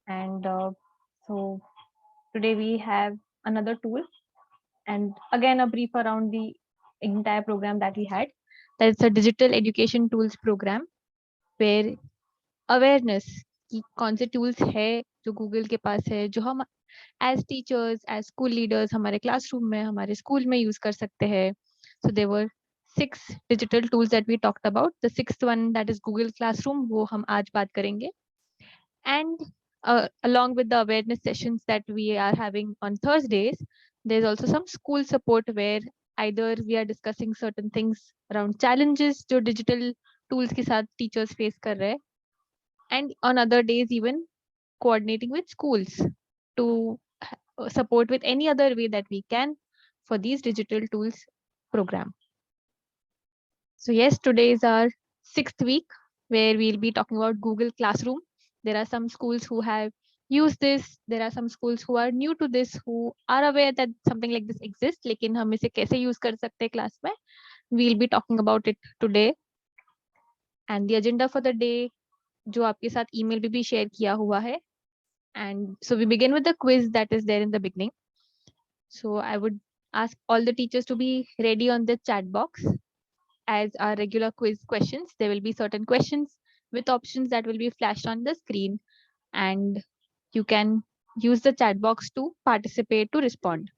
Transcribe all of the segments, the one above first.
And so today we have another tool, and again a brief around the entire program that we had. That's a digital education tools program where awareness कि कौन से tools है जो Google के पास है जो हम as teachers as school leaders हमारे क्लासरूम में हमारे स्कूल में यूज कर सकते हैं. So there were 6 digital tools that we talked about. The sixth one that is Google classroom, वो हम आज बात करेंगे. And along with the awareness sessions that we are having on Thursdays, there's also some school support where either we are discussing certain things around challenges जो digital tools के साथ teachers face कर रहे हैं, and on other days even coordinating with schools to support with any other way that we can for these digital tools program. So yes, today is our 6th week where we'll be talking about Google Classroom. There are some schools who have used this. There are some schools who are new to this, who are aware that something like this exists. लेकिन हम इसे कैसे use कर सकते हैं class में? We'll be talking about it today. And the agenda for the day, जो आपके साथ email पे भी share किया हुआ है. And so we begin with the quiz that is there in the beginning. So I would ask all the teachers to be ready on the chat box. As our regular quiz questions, there will be certain questions with options that will be flashed on the screen, and you can use the chat box to participate to respond.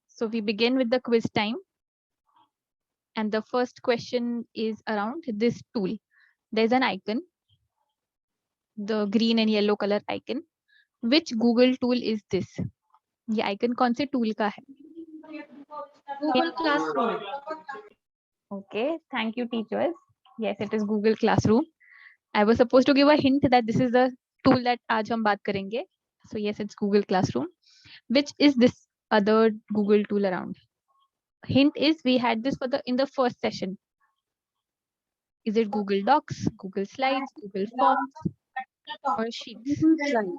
So we begin with the quiz time. And the first question is around this tool. There's an icon, the green and yellow color icon. Which Google tool is this? ये icon कौन से tool का है? Google Classroom. Okay, thank you, teachers. Yes, it is Google Classroom. I was supposed to give a hint that this is the tool that आज हम बात करेंगे. So yes, it's Google Classroom. Which is this other Google tool around? Hint is we had this in the first session. Is it Google Docs, Google Slides, Google Forms, or Sheets? Google Slides.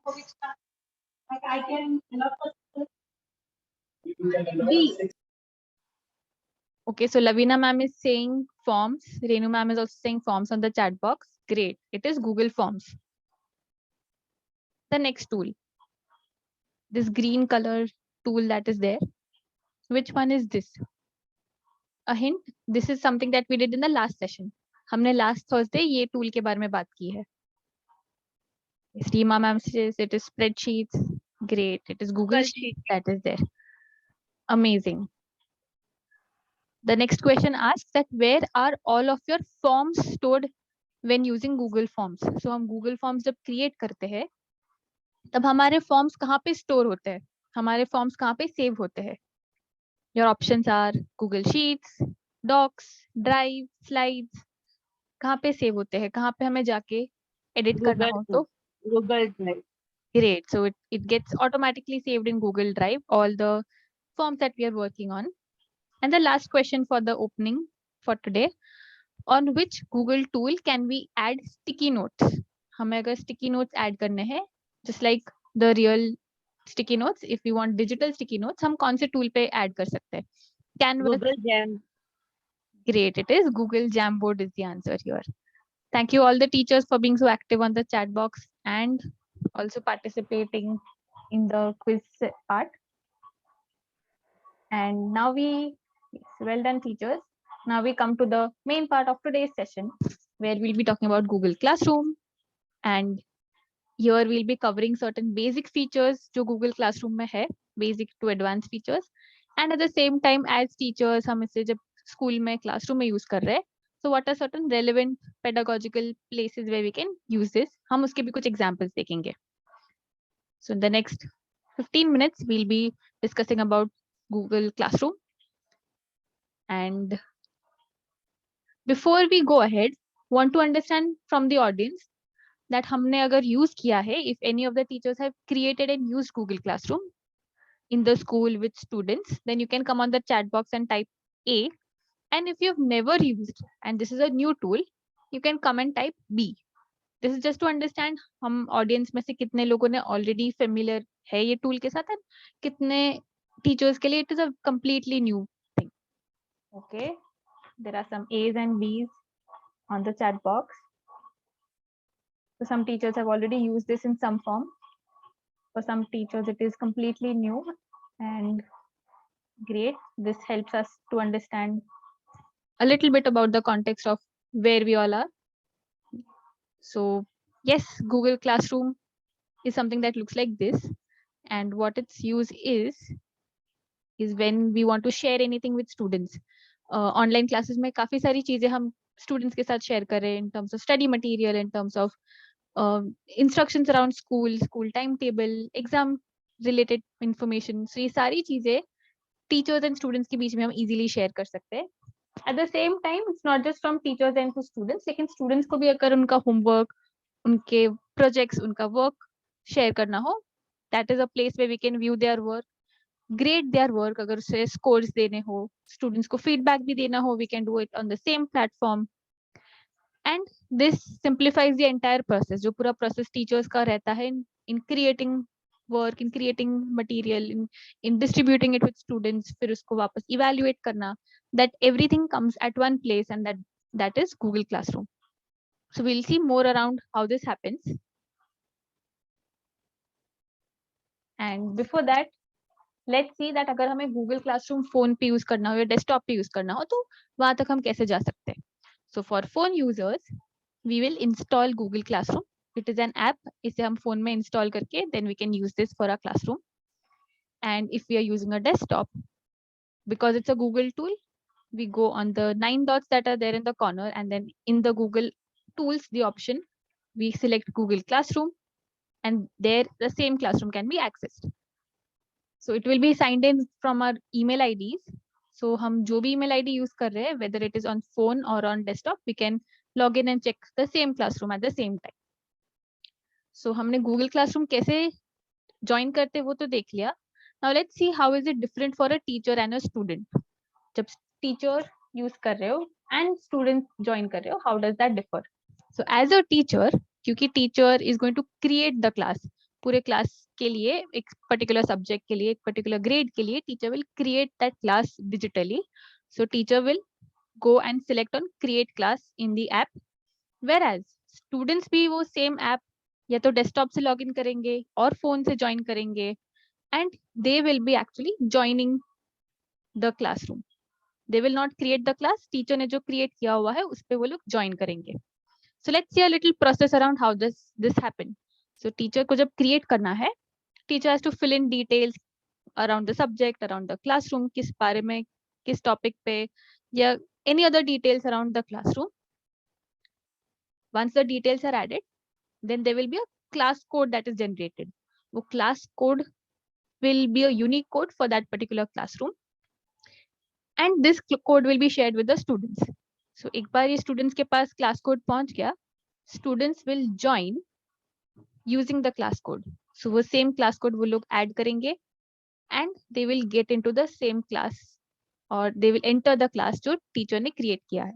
B. Okay, so Lavina ma'am is saying Forms. Renu ma'am is also saying Forms on the chat box. Great. It is Google Forms. The next tool, this green color tool that is there. Which one is this? A hint, this is something that we did in the last session. हमने last Thursday ये tool के बारे में बात की है. Reema ma'am says it is spreadsheets. Great. It is Google Sheets that is there. Amazing. The next question asks that where are all of your forms stored when using Google Forms? So हम Google Forms जब create करते हैं तब हमारे forms कहाँ पे store होते हैं? हमारे forms कहाँ पे save होते हैं? Your options are Google Sheets, Docs, Drive, Slides. कहाँ पे save होते हैं? कहाँ पे हमें जाके edit करना हो तो? Google Drive. Great. So it gets automatically saved in Google Drive, all the forms that we are working on. And the last question for the opening for today, on which Google tool can we add sticky notes? हमें अगर sticky notes add करने हैं, just like the real sticky notes, if we want digital sticky notes, हम कौन से tool पे add कर सकते हैं? Canvas. Google Jam. Great, it is Google Jamboard is the answer here. Thank you all the teachers for being so active on the chat box and also participating in the quiz part. And now well done teachers. Now we come to the main part of today's session where we'll be talking about Google Classroom. And here we'll be covering certain basic features जो Google Classroom में है, basic to advanced features. And at the same time as teachers हम इसे जब school में classroom में use कर रहे हैं, so what are certain relevant pedagogical places where we can use this? हम उसके भी कुछ examples देखेंगे. So in the next 15 minutes, we'll be discussing about Google Classroom. And before we go ahead, want to understand from the audience that हमने अगर use किया है, if any of the teachers have created and used Google Classroom in the school with students, then you can come on the chat box and type A. And if you've never used and this is a new tool, you can come and type B. This is just to understand हम audience में से कितने लोगों ने already familiar है ये tool के साथ, कितने teachers के लिए it is a completely new thing. Okay, there are some A's and B's on the chat box. So some teachers have already used this in some form. For some teachers, it is completely new and great. This helps us to understand a little bit about the context of where we all are. So yes, Google Classroom is something that looks like this, and what its use is when we want to share anything with students. Online classes में काफी सारी चीजें हम students के साथ share कर रहे हैं in terms of study material, in terms of instructions around school timetable, exam related information. So ये सारी चीजें teachers and students के बीच में हम easily share कर सकते हैं. At the same time, it's not just from teachers and to students, लेकिन students को भी अगर उनका homework, उनके projects, उनका work share करना हो, that is a place where we can view their work, grade their work. अगर उसे scores देने हो, students को feedback भी देना हो, we can do it on the same platform. And this simplifies the entire process. जो पूरा process teachers का रहता है in creating work, in creating material, in distributing it with students, फिर उसको वापस evaluate करना, that everything comes at one place, and that is Google Classroom. So we'll see more around how this happens. And before that, let's see that अगर हमें Google Classroom phone पे use करना हो या desktop पे use करना हो, तो वहां तक हम कैसे जा सकते हैं. So for phone users, we will install Google Classroom. It is an app. इसे हम phone में install करके then we can use this for our classroom. And if we are using a desktop, because it's a Google tool, we go on the 9 dots that are there in the corner, and then in the Google tools, the option, we select Google Classroom, and there the same classroom can be accessed. So it will be signed in from our email IDs. So हम जो भी email ID use कर रहे हैं, whether it is on phone or on desktop, we can log in and check the same classroom at the same time. So हमने Google Classroom कैसे join करते वो तो देख लिया. Now let's see how is it different for a teacher and a student. जब teacher use कर रहे हो and student join कर रहे हो, how does that differ? So as a teacher, क्योंकि teacher is going to create the class, पूरे class के लिए, एक particular subject के लिए, एक particular grade के लिए, teacher will create that class digitally. So teacher will go and select on create class in the app, whereas students भी वो same app या तो desktop से login करेंगे और phone से join करेंगे, and they will be actually joining the classroom. They will not create the class. Teacher ने जो create किया हुआ है उस पे वो लोग join करेंगे. So let's see a little process around how this happen. So teacher को जब create करना है, teacher has to fill in details around the subject, around the classroom, किस बारे में, किस topic पे, या any other details around the classroom. Once the details are added, then there will be a class code that is generated. वो class code will be a unique code for that particular classroom, and this code will be shared with the students. So एक बार ये students के पास class code पहुंच गया, students will join using the class code. So वो same class code वो लोग add करेंगे, and they will get into the same class, or they will enter the class जो teacher ने create किया है.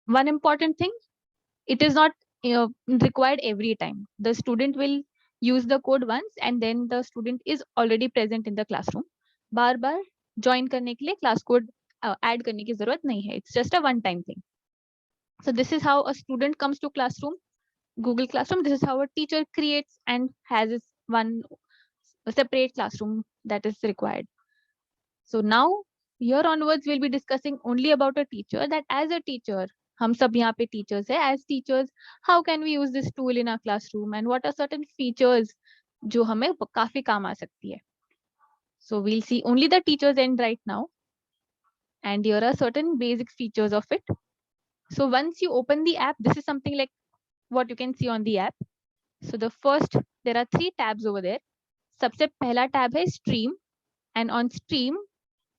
One important thing, it is not required every time. The student will use the code once, and then the student is already present in the classroom. Bar bar join करने के लिए class code add करने की जरूरत नहीं है. It's just a one time thing. So this is how a student comes to classroom, Google Classroom. This is how a teacher creates and has its one separate classroom that is required. So now here onwards we'll be discussing only about a teacher, that as a teacher, हम सब यहाँ पे teachers है, as teachers, how can we use this tool in our classroom, and what are certain features जो हमें काफी काम आ सकती है. So we'll see only the teachers end right now, and here are certain basic features of it. So once you open the app, this is something like what you can see on the app. So the first, there are 3 tabs over there. सबसे पहला tab है stream, and on stream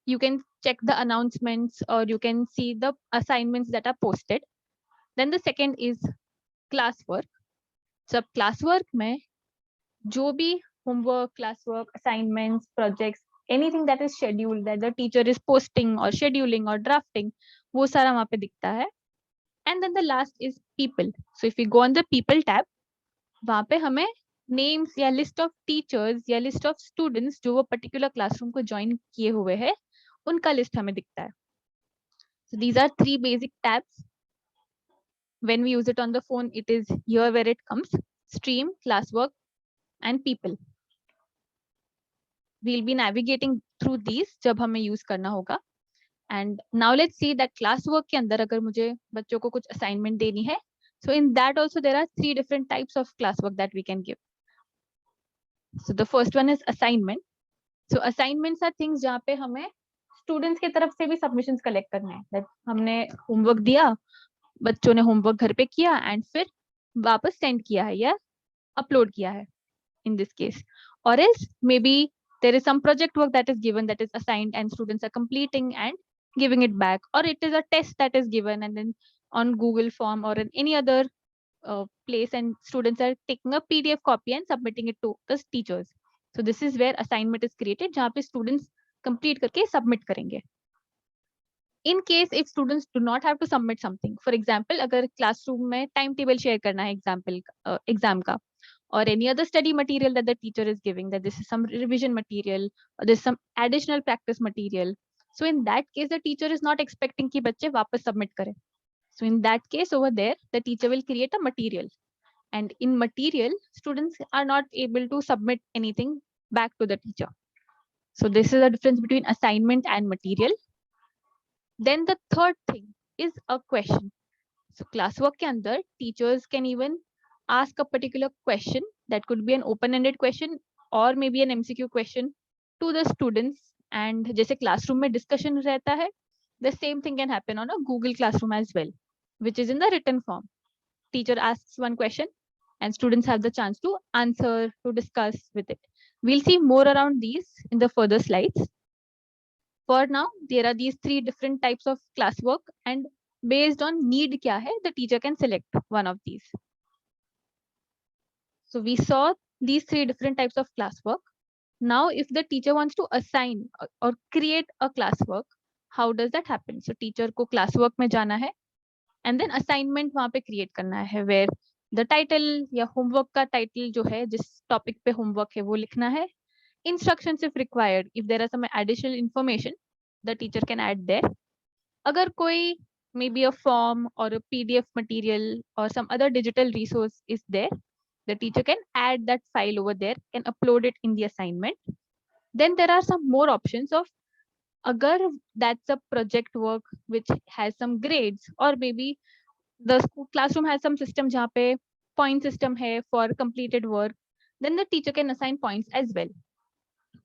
you can check the announcements, or you can see the assignments that are posted. Then the second is classwork. So classwork में जो भी homework, classwork, assignments, projects, anything that is scheduled, that the teacher is posting or scheduling or drafting, वो सारा वहाँ पे दिखता है. And then the last is people. So if we go on the people tab, वहाँ पे हमें names या list of teachers या list of students जो वो particular classroom को join किए हुए हैं, उनका list हमें दिखता है. So these are 3 basic tabs. When we use it on the phone, it is here where it comes: stream, classwork, and people. We'll be navigating through these जब हमें use करना होगा. And now let's see that classwork के अंदर अगर मुझे बच्चों को कुछ assignment देनी है, so in that also there are 3 different types of classwork that we can give. So the first one is assignment. So assignments are things जहाँ पे हमें students के तरफ से भी submissions collect करने हैं. That हमने homework दिया, बच्चों ने homework घर पे किया and फिर वापस send किया है या upload किया है in this case. Or else maybe there is some project work that is given, that is assigned, and students are completing and giving it back, or it is a test that is given and then on Google form or in any other place, and students are taking a PDF copy and submitting it to the teachers. So this is where assignment is created, जहाँ पे students complete करके submit करेंगे. In case if students do not have to submit something, for example अगर classroom में timetable share करना है exam का, or any other study material that the teacher is giving, that this is some revision material or there's some additional practice material. So in that case, the teacher is not expecting कि बच्चे वापस submit करें. So in that case over there, the teacher will create a material. And in material, students are not able to submit anything back to the teacher. So this is the difference between assignment and material. Then the third thing is a question. So classwork के अंदर teachers can even ask a particular question that could be an open-ended question or maybe an MCQ question to the students. And जैसे classroom में discussion रहता है, the same thing can happen on a Google Classroom as well, which is in the written form. Teacher asks one question and students have the chance to answer, to discuss with it. We'll see more around these in the further slides. For now, there are these 3 different types of classwork, and based on need kya hai, the teacher can select one of these. So we saw these 3 different types of classwork. Now, if the teacher wants to assign or create a classwork, how does that happen? So teacher को classwork में जाना है, and then assignment वहाँ पे create करना है, where the title या homework का title जो है, जिस topic पे homework है वो लिखना है. Instructions if required, if there are some additional information, the teacher can add there. अगर कोई maybe a form or a PDF material or some other digital resource is there, the teacher can add that file over there, can upload it in the assignment. Then there are some more options of agar that's a project work which has some grades, or maybe the classroom has some system jahan pe point system hai for completed work, then the teacher can assign points as well.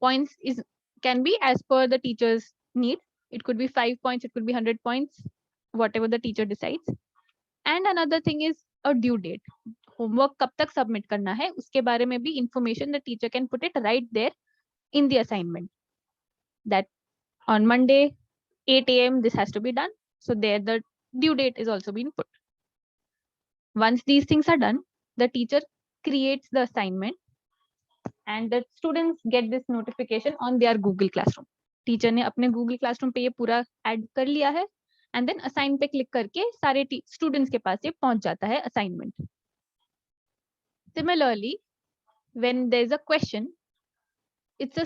Points can be as per the teacher's need. It could be 5 points, it could be 100 points, whatever the teacher decides. And another thing is a due date. Homework कब तक submit करना है, उसके बारे में भी information the teacher can put it right there in the assignment. That on Monday, 8 a.m. this has to be done. So there the due date is also being put. Once these things are done, the teacher creates the assignment and the students get this notification on their Google Classroom. Teacher ने अपने Google Classroom पे ये पूरा add कर लिया है, and then assign पे click करके सारे students के पास ये पहुंच जाता है assignment. Similarly, when there's a question, it's a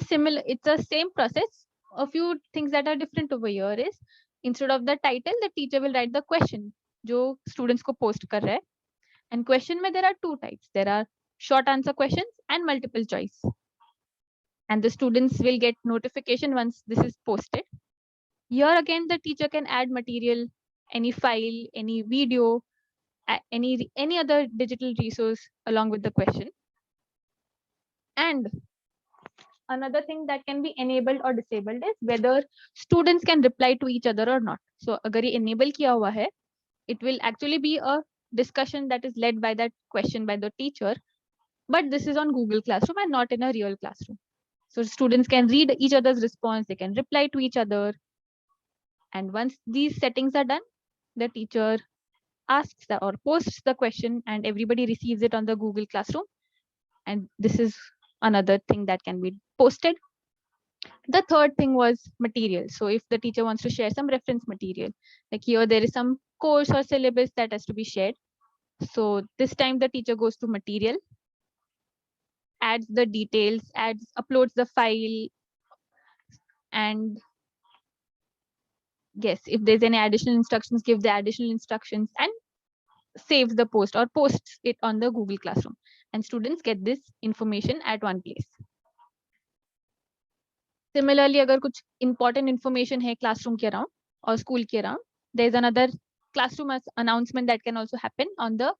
same process. A few things that are different over here is, instead of the title, the teacher will write the question जो students को post कर रहा है. And question में there are 2 types. There are short answer questions and multiple choice. And the students will get notification once this is posted. Here again, the teacher can add material, any file, any video, any other digital resource along with the question. And another thing that can be enabled or disabled is whether students can reply to each other or not. So अगर ये enable किया हुआ है, it will actually be a discussion that is led by that question by the teacher, but this is on Google Classroom and not in a real classroom. So students can read each other's response, they can reply to each other. And once these settings are done, the teacher asks or posts the question and everybody receives it on the Google Classroom. And this is another thing that can be posted. The third thing was material. So if the teacher wants to share some reference material, like here there is some course or syllabus that has to be shared. So this time the teacher goes to material, adds the details, uploads the file, and yes, if there's any additional instructions, give the additional instructions, and saves the post or posts it on the Google Classroom, and students get this information at one place. Similarly, अगर कुछ important information है classroom के around or school के around, there is another classroom announcement that can also happen on the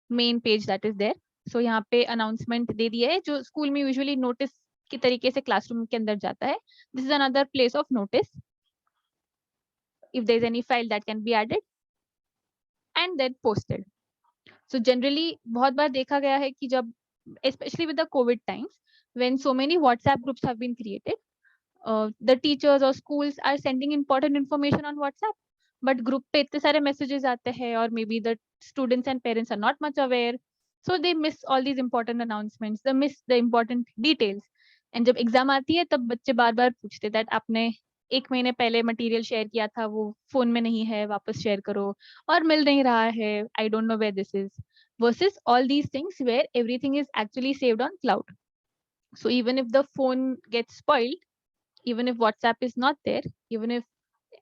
main page that is there. So यहाँ पे announcement दे दिया है जो school में usually notice की तरीके से classroom के अंदर जाता है. This is another place of notice. If there is any file that can be added and then posted. So generally बहुत बार देखा गया है कि जब especially with the COVID times when so many WhatsApp groups have been created, the teachers or schools are sending important information on WhatsApp, but group पे इतने सारे messages आते हैं और maybe the students and parents are not much aware, so they miss all these important announcements, they miss the important details. And जब exam आती है तब बच्चे बार बार पूछते that आपने एक महीने पहले मटेरियल शेयर किया था वो फोन में नहीं है, वापस शेयर करो, और मिल नहीं रहा है, I don't know where this is, versus all these things where everything is actually saved on cloud. So even if the phone gets spoiled, even if WhatsApp is not there, even if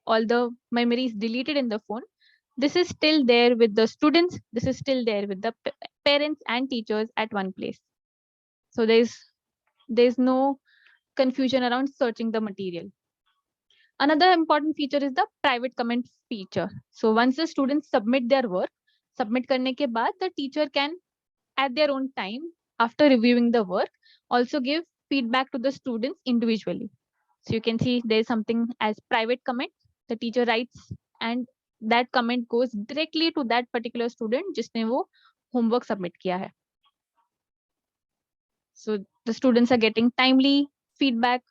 all the memory is deleted in the phone, this is still there with the students, this is still there with the parents and teachers at one place. So there's no confusion around searching the material. Another important feature is the private comment feature. So once the students submit their work, submit करने के बाद the teacher can at their own time after reviewing the work also give feedback to the students individually. So you can see there is something as private comment. The teacher writes and that comment goes directly to that particular student जिसने वो homework submit किया है. So the students are getting timely feedback.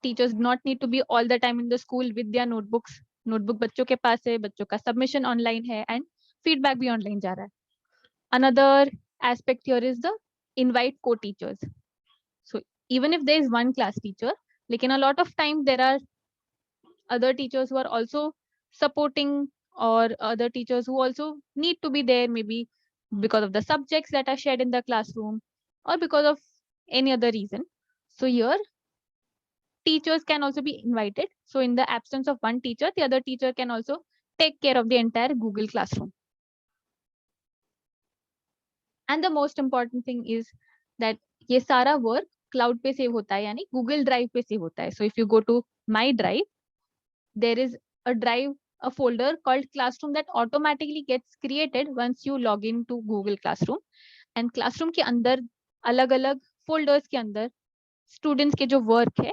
Teachers do not need to be all the time in the school with their notebooks. Notebook बच्चों के पास है, बच्चों का submission online है and feedback भी online जा रहा है. Another aspect here is the invite co-teachers. So even if there is one class teacher, लेकिन a lot of time there are other teachers who are also supporting or other teachers who also need to be there, maybe because of the subjects that are shared in the classroom or because of any other reason. So here teachers can also be invited. So in the absence of one teacher, the other teacher can also take care of the entire Google Classroom. And the most important thing is that ये सारा work cloud पे save होता है, यानी Google Drive पे save होता है. So if you go to My Drive, there is a drive, a folder called Classroom that automatically gets created once you log into Google Classroom. And Classroom के अंदर अलग-अलग folders के अंदर students के जो work है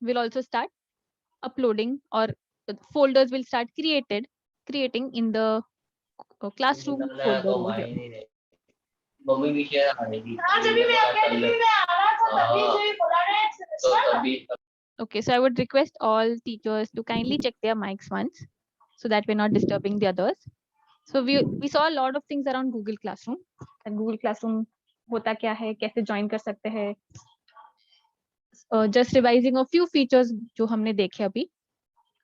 will also start uploading, or folders will start creating in the classroom folder over here. Okay, so I would request all teachers to kindly check their mics once so that we're not disturbing the others. So we saw a lot of things around Google Classroom, and Google Classroom होता क्या है, कैसे join कर सकते हैं. Just revising a few features जो हमने देखे अभी.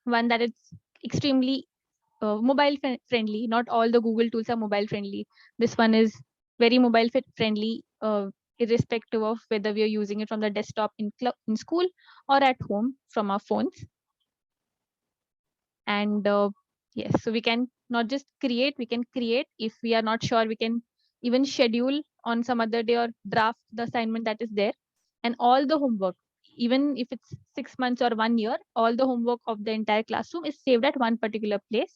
One, that it's extremely mobile friendly. Not all the Google tools are mobile friendly. This one is very mobile friendly, irrespective of whether we are using it from the desktop in school or at home from our phones. And yes, so we can not just create, we can create. If we are not sure, we can even schedule on some other day or draft the assignment that is there. And all the homework, even if it's 6 months or 1 year, all the homework of the entire classroom is saved at one particular place.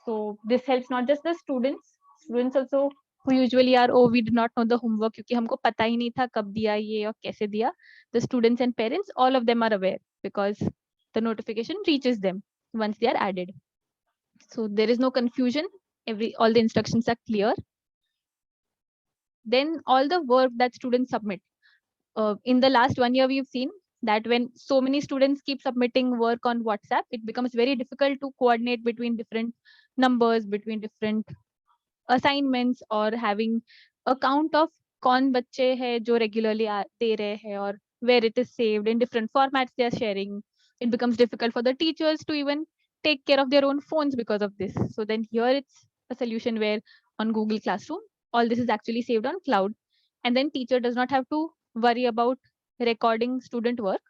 So this helps not just the students also who usually are, oh, we did not know the homework क्योंकि हमको पता ही नहीं था कब दिया ये और कैसे दिया. The students and parents, all of them are aware because the notification reaches them once they are added. So there is no confusion. All the instructions are clear. Then all the work that students submit. In the last 1 year, we've seen that when so many students keep submitting work on WhatsApp, it becomes very difficult to coordinate between different numbers, between different assignments, or having a count of कौन बच्चे हैं जो regularly दे रहे हैं, or where it is saved in different formats they are sharing. It becomes difficult for the teachers to even take care of their own phones because of this. So then here it's a solution where on Google Classroom, all this is actually saved on cloud. And then teacher does not have to worry about recording student work.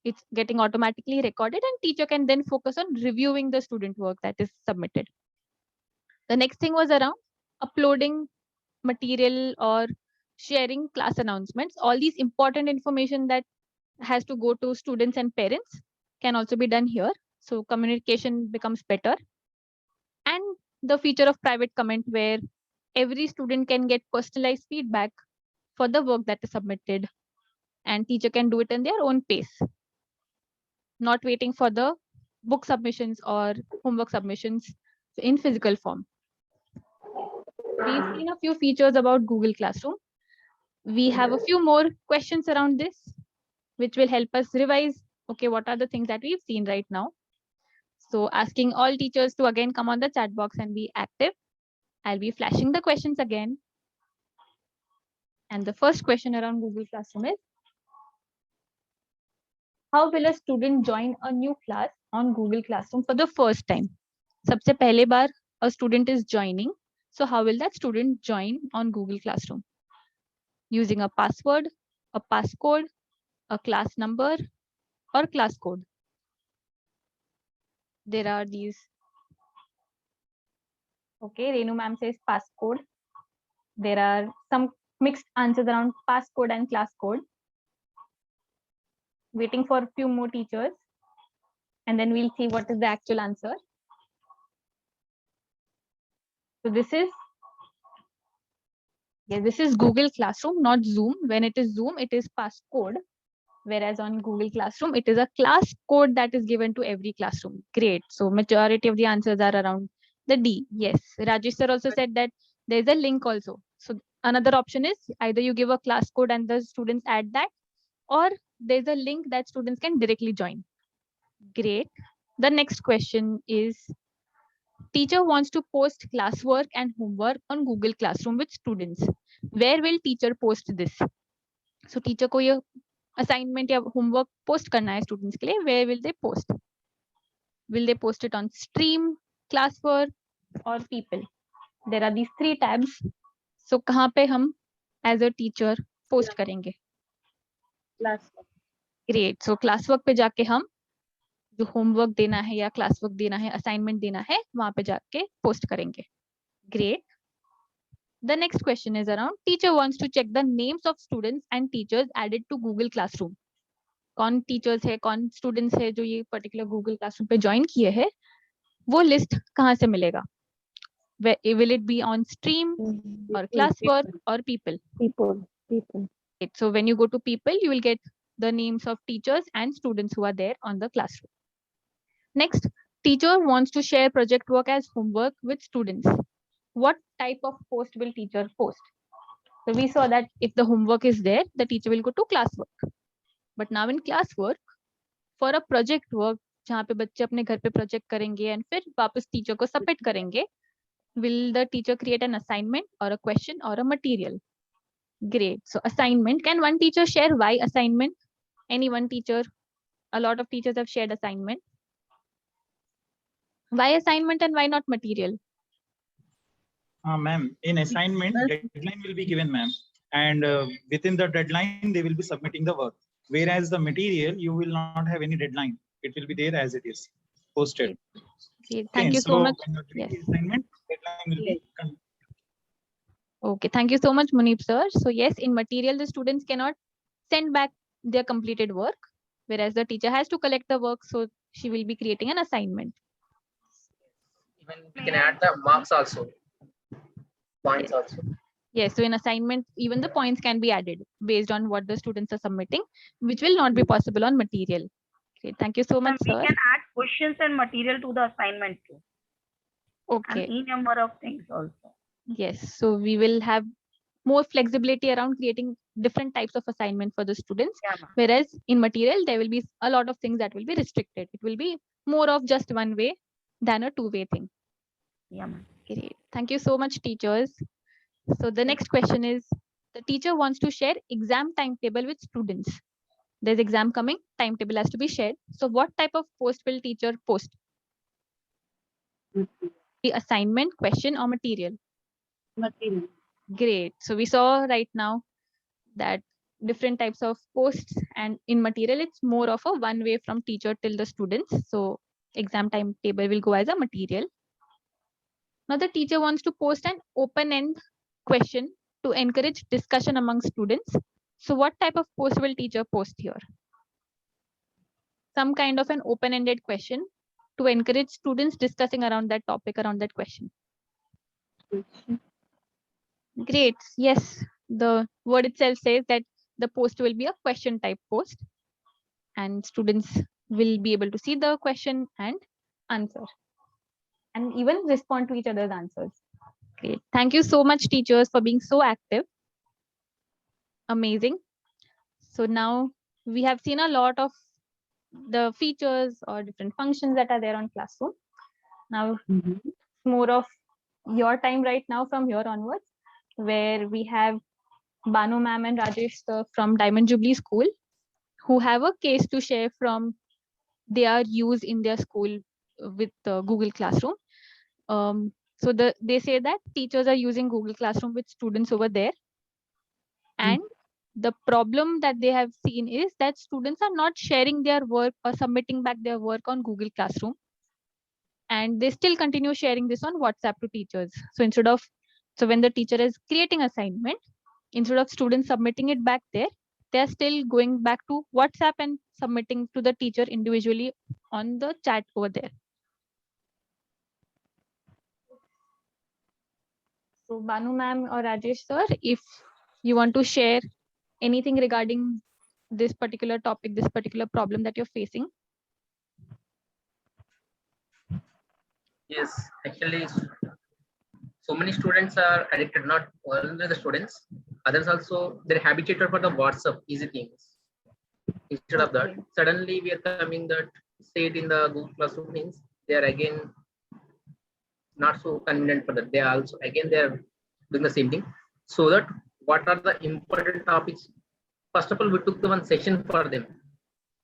It's getting automatically recorded and teacher can then focus on reviewing the student work that is submitted. The next thing was around uploading material or sharing class announcements. All these important information that has to go to students and parents can also be done here. So communication becomes better. And the feature of private comment where every student can get personalized feedback for the work that is submitted, and teacher can do it in their own pace, not waiting for the book submissions or homework submissions in physical form. We've seen a few features about Google Classroom. We have a few more questions around this, which will help us revise, okay, what are the things that we've seen right now? So asking all teachers to again come on the chat box and be active. I'll be flashing the questions again. And the first question around Google Classroom is, how will a student join a new class on Google Classroom for the first time? सबसे पहले बार a student is joining. So how will that student join on Google Classroom? Using a password, a passcode, a class number, or class code? There are these. Okay, Renu ma'am says passcode. There are some mixed answers around passcode and class code. Waiting for a few more teachers, and then we'll see what is the actual answer. So this is Google Classroom, not Zoom. When it is Zoom, it is passcode. Whereas on Google Classroom, it is a class code that is given to every classroom. Great. So majority of the answers are around the D. Yes. Rajesh sir also said that there's a link also. So another option is either you give a class code and the students add that, or there's a link that students can directly join. Great. The next question is, teacher wants to post classwork and homework on Google Classroom with students. Where will teacher post this? So teacher को ये assignment या homework post करना है students के लिए, where will they post? Will they post it on Stream, Classwork, or People? There are these 3 tabs. So कहाँ पे हम as a teacher post करेंगे? Classwork. Great. So Classwork पे जाके हम जो homework देना है या classwork देना है, assignment देना है, वहाँ पे जाके post करेंगे. Great. The next question is around, teacher wants to check the names of students and teachers added to Google Classroom. कौन टीचर्स है, कौन स्टूडेंट्स है जो ये पर्टिकुलर गूगल क्लासरूम पे ज्वाइन किए हैं, वो लिस्ट कहाँ से मिलेगा? Will it be on Stream or Classwork or People? People. So when you go to People, you will get the names of teachers and students who are there on the classroom. Next, teacher wants to share project work as homework with students. What type of post will teacher post? So we saw that if the homework is there, the teacher will go to Classwork. But now in Classwork, for a project work, जहाँ पे बच्चे अपने घर पे project करेंगे and फिर वापस teacher को सबमिट करेंगे, will the teacher create an assignment or a question or a material? Great. So assignment, can one teacher share why assignment? Any one teacher? A lot of teachers have shared assignment. Why assignment and why not material? Ma'am, in assignment, deadline will be given, ma'am. And within the deadline, they will be submitting the work. Whereas the material, you will not have any deadline. It will be there as it is posted. Okay, thank you so much. When you're doing Yes. the assignment, deadline will be Okay, thank you so much, Munib sir. So yes, in material, the students cannot send back their completed work, whereas the teacher has to collect the work, so she will be creating an assignment. Even we can add the marks also, points also. Yes, so in assignment, even the points can be added based on what the students are submitting, which will not be possible on material. Great, thank you so much, We sir. can add questions and material to the assignment too, Okay, and any number of things also. yes, so we will have more flexibility around creating different types of assignment for the students, Yeah, ma'am. whereas in material, there will be a lot of things that will be restricted. It will be more of just one way than a two-way thing. Yeah, ma'am. Great, thank you so much, teachers. So the next question is, the teacher wants to share exam timetable with students. There's exam coming, timetable has to be shared. So what type of post will teacher post? The assignment, question, or material? Material. Great. So we saw right now that different types of posts, and in material, it's more of a one way from teacher till the students. So exam timetable will go as a material. Now the teacher wants to post an open-end question to encourage discussion among students. So what type of post will teacher post here? Some kind of an open-ended question to encourage students discussing around that topic, around that question. Great. Yes, the word itself says that the post will be a question type post, and students will be able to see the question and answer, and even respond to each other's answers. Great. Thank you so much, teachers, for being so active. Amazing. So now we have seen a lot of the features or different functions that are there on Classroom. Now it's more of your time right now from here onwards, where we have Banu ma'am and Rajesh sir from Diamond Jubilee School, who have a case to share from their use in their school with Google Classroom. So they say that teachers are using Google Classroom with students over there, and the problem that they have seen is that students are not sharing their work or submitting back their work on Google Classroom, and they still continue sharing this on WhatsApp to teachers. So when the teacher is creating assignment, instead of students submitting it back there, they are still going back to WhatsApp and submitting to the teacher individually on the chat over there. So Banu ma'am or Rajesh sir, if you want to share anything regarding this particular topic, this particular problem that you're facing. Yes, actually, so many students are addicted, not only the students, others also, they're habituated for the WhatsApp, easy things. Instead of that, Okay. suddenly we are coming that, say it in the Google Classroom means, they are again not so convenient for that. They are also, again, they are doing the same thing. So that what are the important topics? First of all, we took the one session for them,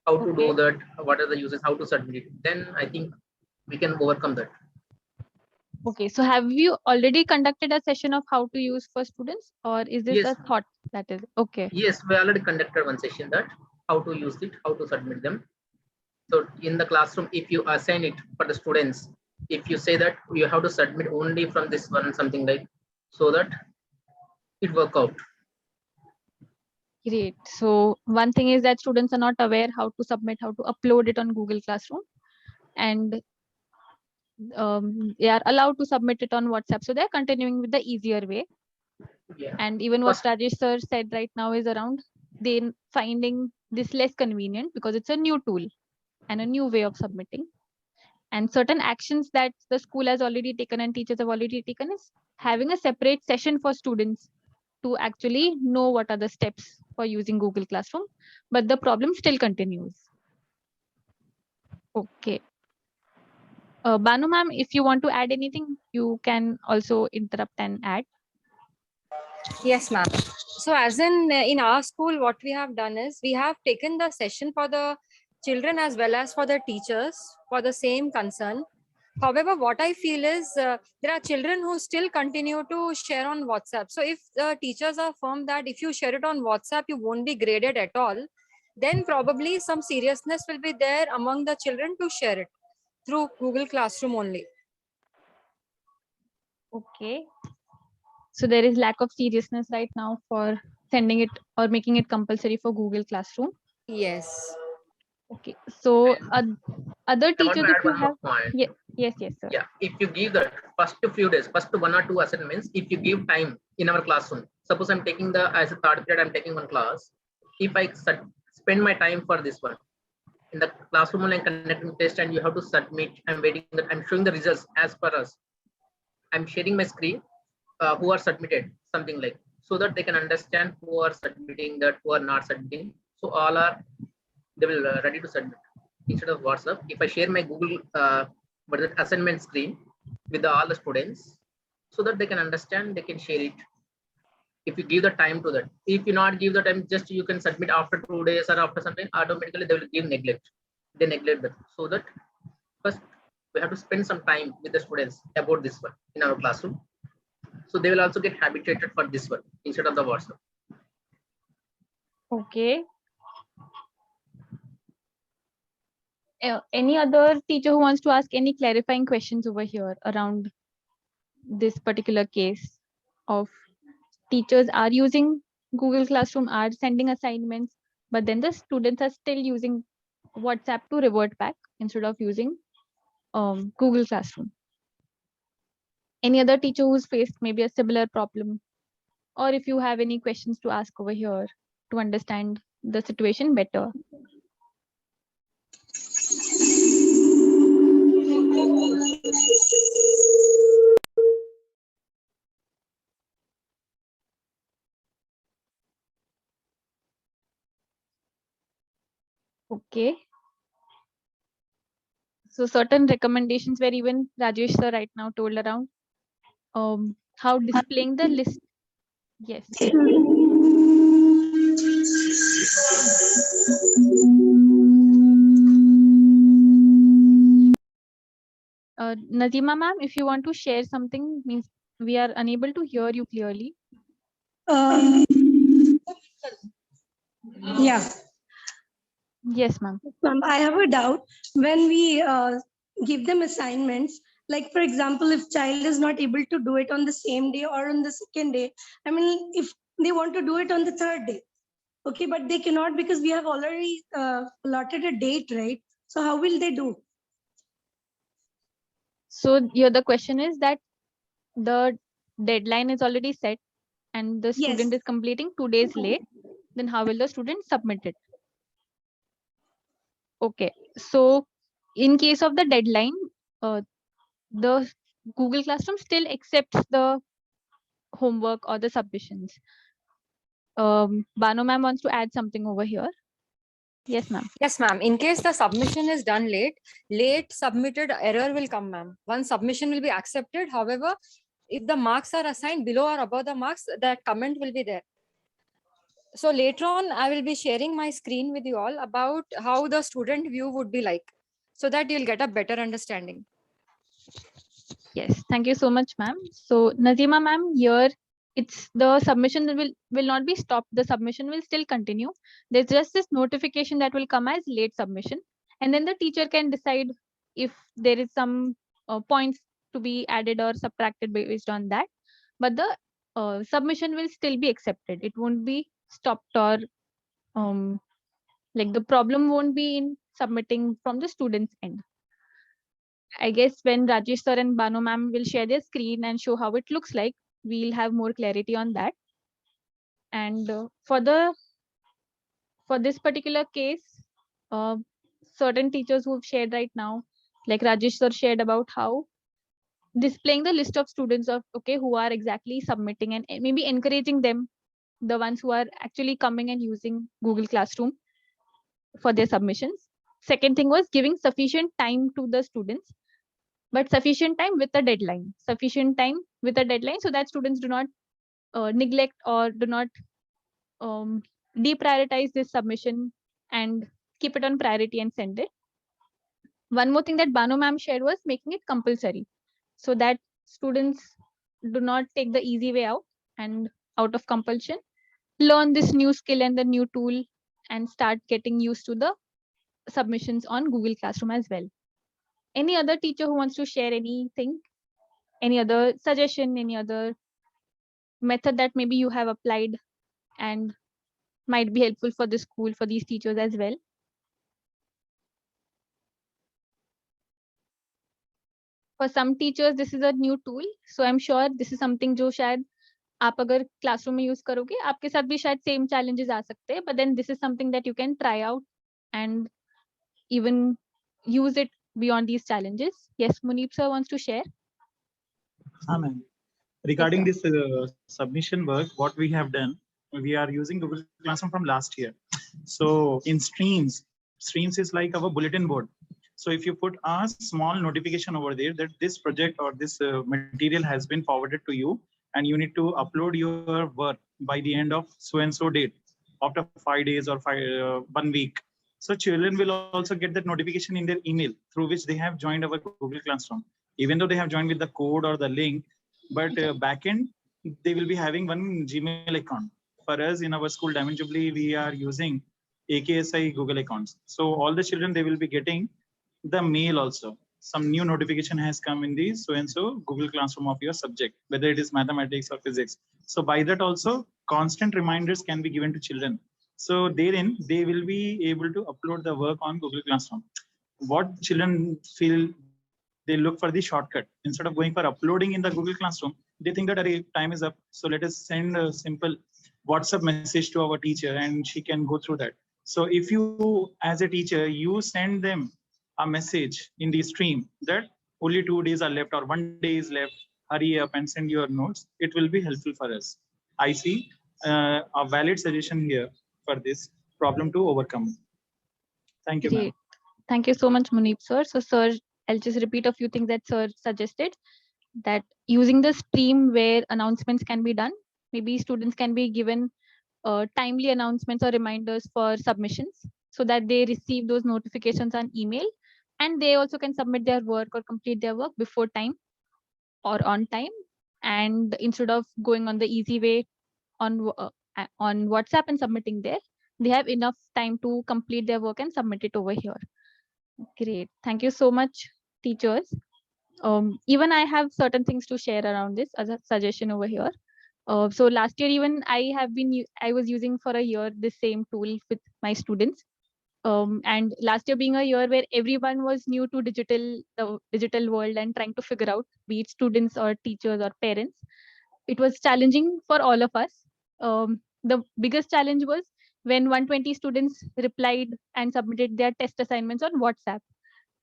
how to do Okay. that, what are the uses, how to submit it. Then I think we can overcome that. Okay, so have you already conducted a session of how to use for students, or is this Yes. a thought that is okay? Yes, we already conducted one session that how to use it, how to submit them. So in the classroom, if you assign it for the students, if you say that you have to submit only from this one, something like, so that it work out. Great. So one thing is that students are not aware how to submit, how to upload it on Google Classroom, and they are allowed to submit it on WhatsApp. So they're continuing with the easier way. Yeah. And even what First- Rajesh sir said right now is around they finding this less convenient because it's a new tool and a new way of submitting. And certain actions that the school has already taken and teachers have already taken is having a separate session for students to actually know what are the steps for using Google Classroom, but the problem still continues. Okay. Banu ma'am, if you want to add anything, you can also interrupt and add. Yes, ma'am. So as in our school, what we have done is we have taken the session for the children as well as for the teachers for the same concern. However, what I feel is there are children who still continue to share on WhatsApp. So if the teachers are firm that if you share it on WhatsApp, you won't be graded at all, then probably some seriousness will be there among the children to share it through Google Classroom only. Okay. So there is lack of seriousness right now for sending it or making it compulsory for Google Classroom. Yes. Okay. So And other I want teachers, to if add you one more have, point. yes, sir. Yeah, if you give that first few days, first 1 or 2 assignments, if you give time in our classroom, suppose I'm taking as a third period, I'm taking one class. If I spend my time for this one in the classroom, only I'm conducting test and you have to submit. I'm waiting that I'm showing the results as per us. I'm sharing my screen, who are submitted, something like, so that they can understand who are submitting that, who are not submitting. So all are, they will ready to submit. Instead of WhatsApp, if I share my Google assignment screen with all the students, so that they can understand, they can share it. If you give the time to that, if you not give the time, just you can submit after 2 days or after something, automatically they will give neglect. They neglect that. So that first we have to spend some time with the students about this one in our classroom. So they will also get habituated for this one instead of the WhatsApp. Okay. Any other teacher who wants to ask any clarifying questions over here around this particular case of teachers are using Google Classroom, are sending assignments, but then the students are still using WhatsApp to revert back instead of using Google Classroom. Any other teacher who's faced maybe a similar problem, or if you have any questions to ask over here to understand the situation better. Okay. So certain recommendations were even Rajesh sir right now told around how displaying the list. Yes. Nazima ma'am, if you want to share something, means we are unable to hear you clearly. Yeah, Yes, ma'am. I have a doubt. When we give them assignments, like for example, if child is not able to do it on the same day or on the second day, I mean, if they want to do it on the third day, okay, but they cannot because we have already allotted a date, right? So how will they do? So here the question is that the deadline is already set and the student Yes. is completing 2 days late, then how will the student submit it? Okay, so in case of the deadline, the Google Classroom still accepts the homework or the submissions. Banu ma'am wants to add something over here. Yes, ma'am. Yes, ma'am. In case the submission is done late submitted error will come, ma'am. One submission will be accepted. However, if the marks are assigned below or above the marks, that comment will be there. So later on, I will be sharing my screen with you all about how the student view would be like, so that you'll get a better understanding. Yes, thank you so much, ma'am. So Nazima ma'am, here it's the submission will not be stopped. The submission will still continue. There's just this notification that will come as late submission, and then the teacher can decide if there is some points to be added or subtracted based on that. But the submission will still be accepted. It won't be stopped or like the problem won't be in submitting from the student's end. I guess when Rajesh sir and Banu ma'am will share their screen and show how it looks like, we'll have more clarity on that. And for this particular case, certain teachers who've shared right now, like Rajesh sir shared about how displaying the list of students of who are exactly submitting and maybe encouraging them, the ones who are actually coming and using Google Classroom for their submissions. Second thing was giving sufficient time to the students, but sufficient time with a deadline. Sufficient time with a deadline so that students do not neglect or do not deprioritize this submission and keep it on priority and send it. One more thing that Banu ma'am shared was making it compulsory so that students do not take the easy way out and out of compulsion, learn this new skill and the new tool and start getting used to the submissions on Google Classroom as well. Any other teacher who wants to share anything, any other suggestion, any other method that maybe you have applied and might be helpful for the school, for these teachers as well? For some teachers, this is a new tool. So I'm sure this is something जो शायद आप अगर classroom में use करोगे, आपके साथ भी शायद same challenges आ सकते हैं. But then this is something that you can try out and even use it beyond these challenges. Yes, Munib sir wants to share. Ma'am. Regarding this submission work, what we have done, we are using Google Classroom from last year. So in Streams is like our bulletin board. So if you put a small notification over there that this project or this material has been forwarded to you, and you need to upload your work by the end of so and so date, after 5 days or 1 week. So children will also get that notification in their email through which they have joined our Google Classroom. Even though they have joined with the code or the link, but backend, they will be having one Gmail account. For us in our school, Diamond Jubilee, we are using AKSI Google accounts. So all the children, they will be getting the mail also. some new notification has come in the so and so Google Classroom of your subject, whether it is mathematics or physics. So by that also constant reminders can be given to children. So therein they will be able to upload the work on Google Classroom. What children feel, they look for the shortcut instead of going for uploading in the Google Classroom. They think that time is up, so let us send a simple WhatsApp message to our teacher and she can go through that. So if you as a teacher you send them a message in the stream that only 2 days are left or 1 day is left, hurry up and send your notes, it will be helpful for us. I see a valid suggestion here for this problem to overcome. Thank you, ma'am. Great. Thank you so much, Munib sir. So, sir, I'll just repeat a few things that sir suggested, that using the stream where announcements can be done, maybe students can be given timely announcements or reminders for submissions so that they receive those notifications on email, and they also can submit their work or complete their work before time or on time. And instead of going on the easy way on WhatsApp and submitting there, they have enough time to complete their work and submit it over here. Great. Thank you so much, teachers. Even I have certain things to share around this as a suggestion over here. So last year, even I was using for a year the same tool with my students. And last year being a year where everyone was new to the digital world and trying to figure out, be it students or teachers or parents, it was challenging for all of us. The biggest challenge was when 120 students replied and submitted their test assignments on WhatsApp.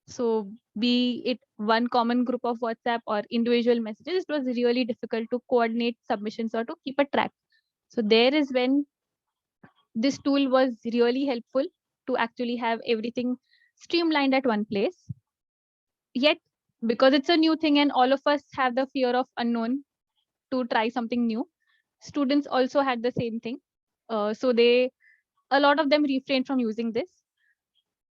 So be it one common group of WhatsApp or individual messages, it was really difficult to coordinate submissions or to keep a track. So there is when this tool was really helpful to actually have everything streamlined at one place. Yet, because it's a new thing and all of us have the fear of unknown to try something new, students also had the same thing. So a lot of them refrained from using this.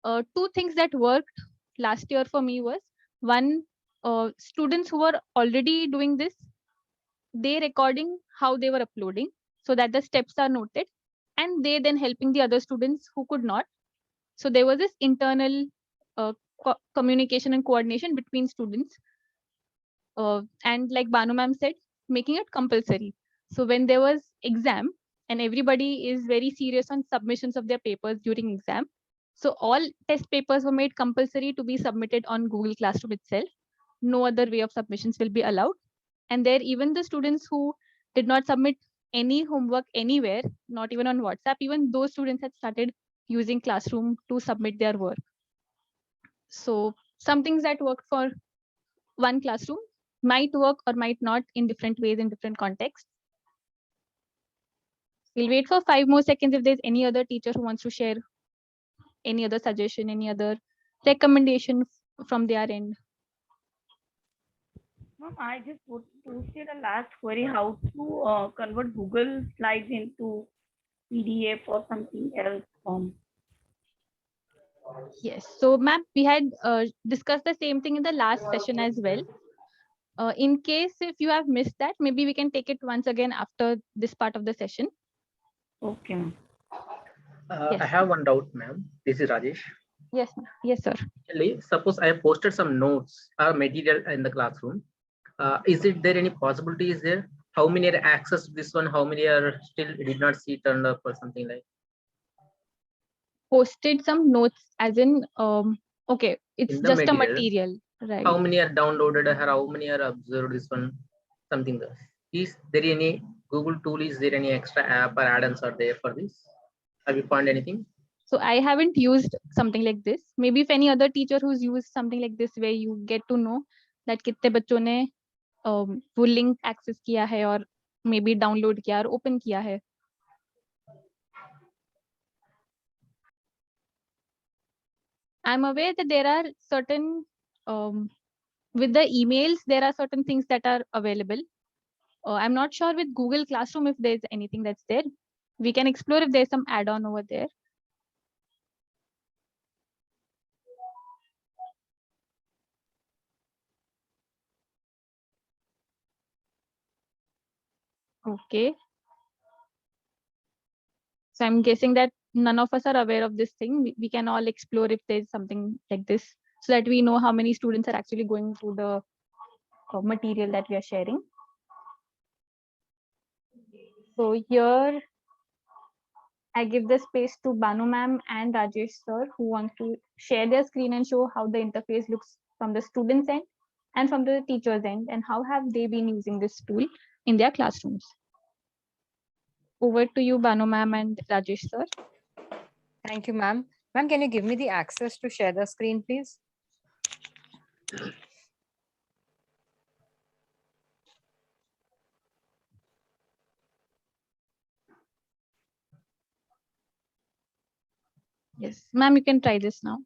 Two things that worked last year for me was, one, students who were already doing this, they recording how they were uploading so that the steps are noted, and they then helping the other students who could not. So there was this internal communication and coordination between students. And like Banu ma'am said, making it compulsory. So when there was exam and everybody is very serious on submissions of their papers during exam, so all test papers were made compulsory to be submitted on Google Classroom itself. No other way of submissions will be allowed. And there, even the students who did not submit any homework anywhere, not even on WhatsApp, even those students had started using Classroom to submit their work. So some things that worked for one classroom might work or might not in different ways in different contexts. We'll wait for 5 more seconds if there's any other teacher who wants to share any other suggestion, any other recommendation from their end. Ma'am, I just posted a last query how to convert Google Slides into PDF or something else form. Yes. So, ma'am, we had discussed the same thing in the last session as well. In case if you have missed that, maybe we can take it once again after this part of the session. Okay, ma'am. Yes. I have one doubt, ma'am. This is Rajesh. Yes, ma'am. Yes, sir. Actually, suppose I have posted some notes or material in the classroom. Is it there any possibility? Is there how many are accessed this one? How many are still did not see turned up or something like? Posted some notes as in okay, it's In the just a material. material, right? How many are downloaded or how many are observed this one? Something there. Is there any Google tool? Is there any extra app or add-ons are there for this? Have you found anything? So I haven't used something like this. Maybe if any other teacher who's used something like this where you get to know that कितने बच्चों ने वो link access किया है और maybe download किया और open किया है. I'm aware that there are certain with the emails, there are certain things that are available. I'm not sure with Google Classroom if there's anything that's there. We can explore if there's some add-on over there. Okay. So I'm guessing that none of us are aware of this thing. We can all explore if there's something like this so that we know how many students are actually going through the material that we are sharing. So here I give the space to Banu ma'am and Rajesh sir, who want to share their screen and show how the interface looks from the students' end and from the teachers' end, and how have they been using this tool in their classrooms. Over to you, Banu ma'am and Rajesh sir. Thank you, ma'am. Ma'am, can you give me the access to share the screen, please? Yes, ma'am, you can try this now.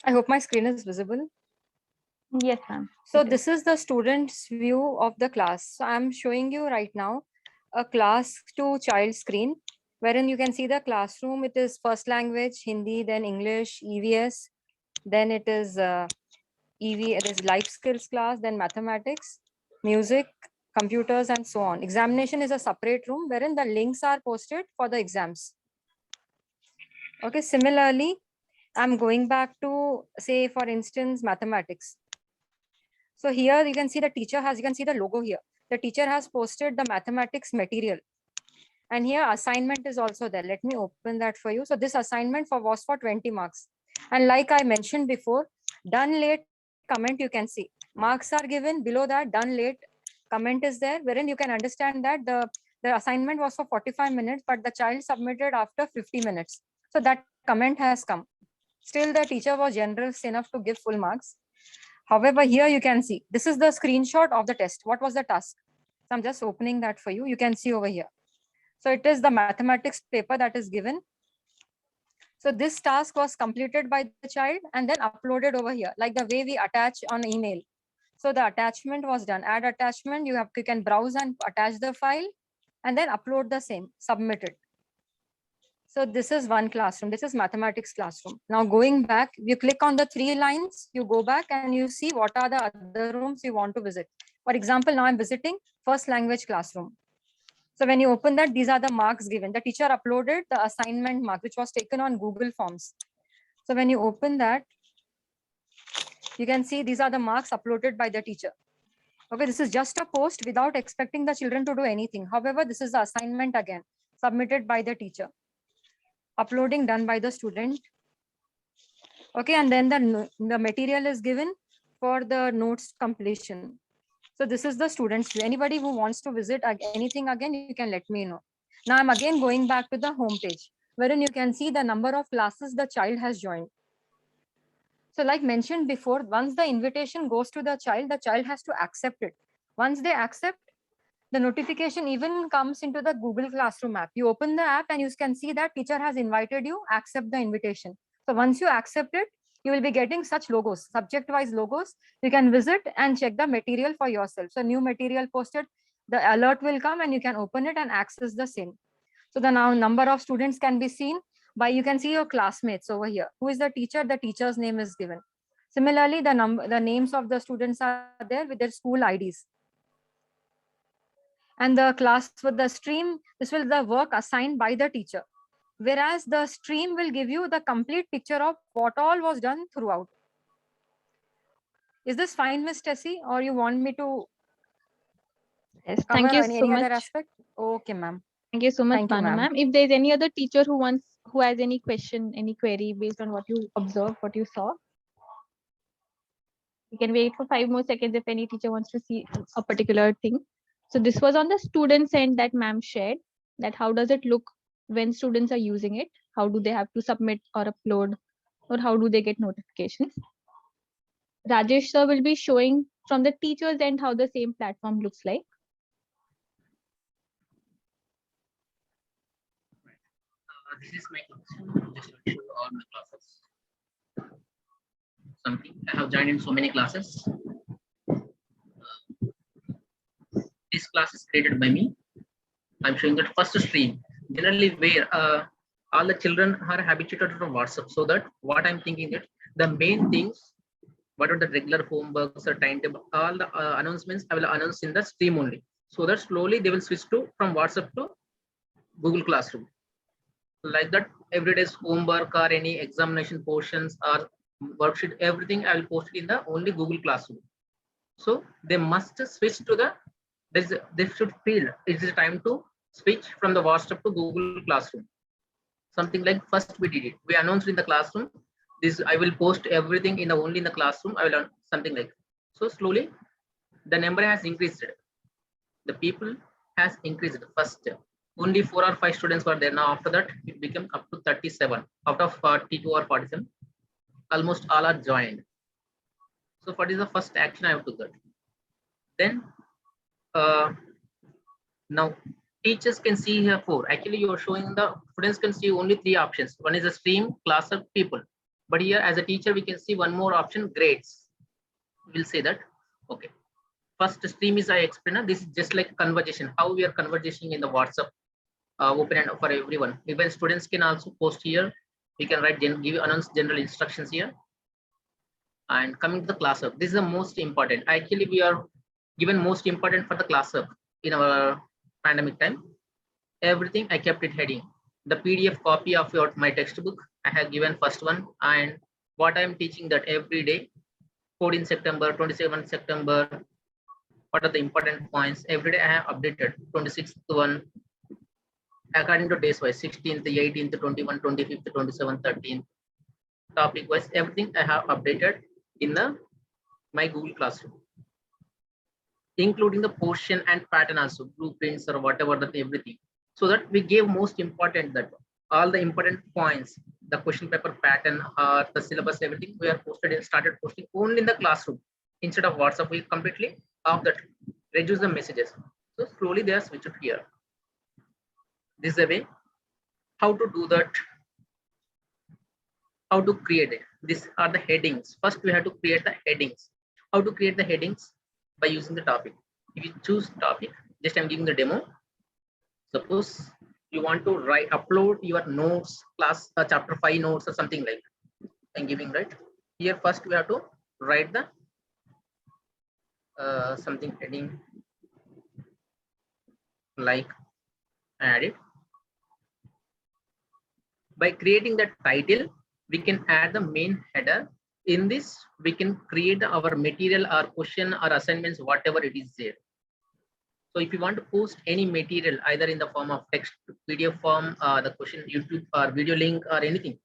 I hope my screen is visible. Yes, ma'am. So it is. this is the student's view of the class. So I'm showing you right now a class to child screen, wherein you can see the classroom. It is first language, Hindi, then English, EVS, then it is it is life skills class, then mathematics, music, computers, and so on. Examination is a separate room wherein the links are posted for the exams. Okay, similarly, I'm going back to, say, for instance, mathematics. So here you can see the teacher has, you can see the logo here. The teacher has posted the mathematics material. And here assignment is also there. Let me open that for you. So this assignment was for 20 marks. And like I mentioned before, done late comment you can see. Marks are given below that, done late comment is there, wherein you can understand that the assignment was for 45 minutes, but the child submitted after 50 minutes. So that comment has come. Still the teacher was generous enough to give full marks. However, here you can see, this is the screenshot of the test. What was the task? So I'm just opening that for you. You can see over here. So it is the mathematics paper that is given. So this task was completed by the child and then uploaded over here, like the way we attach on email. So the attachment was done. Add attachment, you can browse and attach the file and then upload the same, submit it. So this is one classroom. This is mathematics classroom. Now going back, you click on the 3 lines, you go back and you see what are the other rooms you want to visit. For example, now I'm visiting first language classroom. So when you open that, these are the marks given. The teacher uploaded the assignment mark, which was taken on Google Forms. So when you open that, you can see these are the marks uploaded by the teacher. Okay, this is just a post without expecting the children to do anything. However, this is the assignment again, submitted by the teacher. Uploading done by the student. Okay, and then the material is given for the notes completion. So this is the student's view. Anybody who wants to visit anything again, you can let me know. Now I'm again going back to the home page, wherein you can see the number of classes the child has joined. So like mentioned before, once the invitation goes to the child has to accept it. Once they accept, the notification even comes into the Google Classroom app. You open the app and you can see that teacher has invited you, accept the invitation. So once you accept it, you will be getting such logos, subject-wise logos. You can visit and check the material for yourself. So new material posted, the alert will come and you can open it and access the same. So the now number of students can be seen by, you can see your classmates over here. Who is the teacher? The teacher's name is given. Similarly, the names of the students are there with their school IDs. And the class with the stream, this will the work assigned by the teacher. Whereas the stream will give you the complete picture of what all was done throughout. Is this fine, Miss Tessie, or you want me to Yes, cover thank you any so other much. aspect? Okay, ma'am. Thank you so much, Thank you, Banu ma'am. ma'am. If there's any other teacher who has any question, any query based on what you observed, what you saw, you can wait for 5 more seconds if any teacher wants to see a particular thing. So this was on the students' end that ma'am shared, that how does it look when students are using it? How do they have to submit or upload, or how do they get notifications? Rajesh sir will be showing from the teacher's end how the same platform looks like. This is my class. Just to show all my classes. Something I have joined in so many classes. This class is created by me. I'm showing that first stream. Generally, where all the children are habituated from WhatsApp, so that what I'm thinking that the main things what are the regular homeworks or timetable, all the announcements I will announce in the stream only. So that slowly they will switch to from WhatsApp to Google Classroom. Like that, every day's homework or any examination portions or worksheet, everything I will post it in the only Google Classroom. So they must switch to the, they should feel it is time to switch from the WhatsApp to Google Classroom. Something like first we did it. We announced in the classroom, this I will post everything in the only in the classroom. I will learn something like, so slowly the number has increased. The people has increased. First, only 4 or 5 students were there. Now after that, it became up to 37 out of 42 or 47. Almost all are joined. So what is the first action I have to get? Then now teachers can see here 4. Actually, you are showing the students can see only 3 options. One is a stream, class, or people. But here as a teacher, we can see one more option, grades. We'll say that. Okay. First stream is I explain. This is just like conversation, how we are conversing in the WhatsApp, open and for everyone. Even students can also post here. We can write, give announce general instructions here. And coming to the class work, this is the most important. Actually, we are given most important for the class work in our pandemic time. Everything I kept it heading. The PDF copy of my textbook, I have given first one, and what I am teaching that every day, 14 September, 27 September, what are the important points? Every day I have updated 26th one, according to days wise, 16th, 18th, 21, 25th, 27th, 13th, topic wise, everything I have updated in my Google Classroom, including the portion and pattern also, blueprints or whatever, that everything. So that we gave most important, that all the important points, the question paper pattern or the syllabus, everything we are posted and started posting only in the classroom. Instead of WhatsApp, we completely off that, reduce the messages. So slowly they are switched here. This is the way how to do that, how to create it. These are the headings. First we have to create the headings. How to create the headings? By using the topic. If you choose topic, just I'm giving the demo. Suppose you want to upload your notes, class chapter 5 notes or something like that. I'm giving, right here. First we have to write the something heading like, add it. By creating the title, we can add the main header. In this, we can create our material or question or assignments, whatever it is there. So if you want to post any material, either in the form of text, PDF form, the question, YouTube or video link or anything,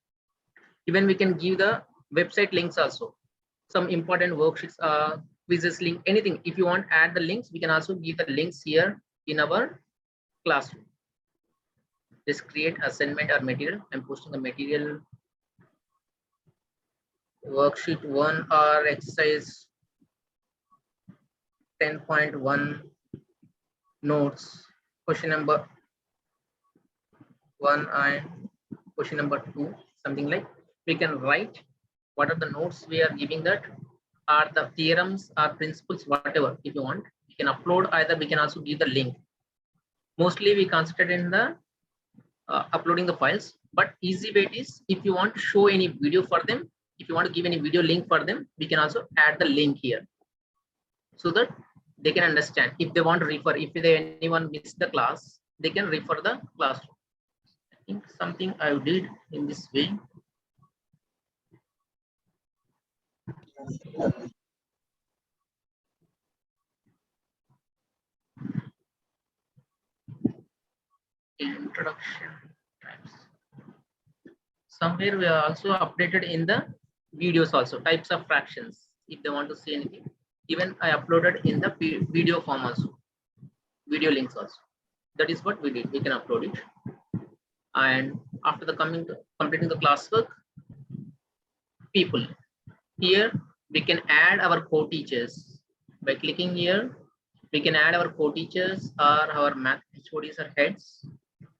even we can give the website links also, some important worksheets, quizzes link, anything. If you want to add the links, we can also give the links here in our classroom. Just create assignment or material. I'm posting the material, worksheet 1 or exercise 10.1 notes, question number 1 and question number 2, something like. We can write what are the notes we are giving, that are the theorems or principles, whatever. If you want, you can upload, either we can also give the link. Mostly we concentrate in the uploading the files, but easy way is, if you want to show any video for them, if you want to give any video link for them, we can also add the link here so that they can understand. If they want to refer, if anyone missed the class, they can refer the classroom. I think something I did in this way. Introduction types. Somewhere we are also updated in the videos also, types of fractions. If they want to see anything, even I uploaded in the video form also, video links also. That is what we did. We can upload it. And after the completing the classwork, people, here we can add our co-teachers. By clicking here, we can add our co-teachers or our math HODs or heads,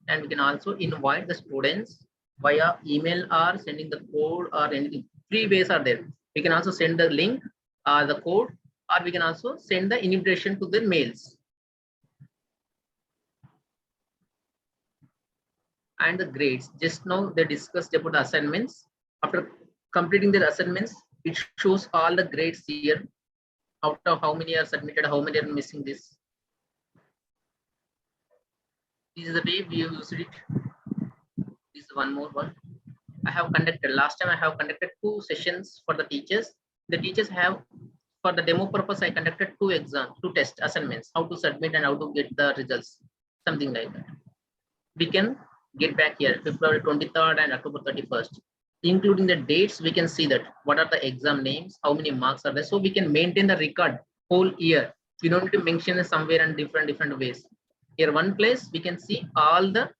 and we can also invite the students via email or sending the code or anything. 3 ways are there. We can also send the link or the code, or we can also send the invitation to the mails. And the grades, just now they discussed about the assignments. After completing their assignments, it shows all the grades here. Out of how many are submitted, how many are missing this. This is the way we used it. This is one more one. I have conducted, last time I have conducted 2 sessions for the teachers. The teachers have, for the demo purpose, I conducted 2 exams, 2 test assignments, how to submit and how to get the results, something like that. We can get back here, February 23rd and October 31st. Including the dates, we can see that what are the exam names, how many marks are there. So we can maintain the record whole year. We don't need to mention it somewhere in different ways. Here, one place, we can see all the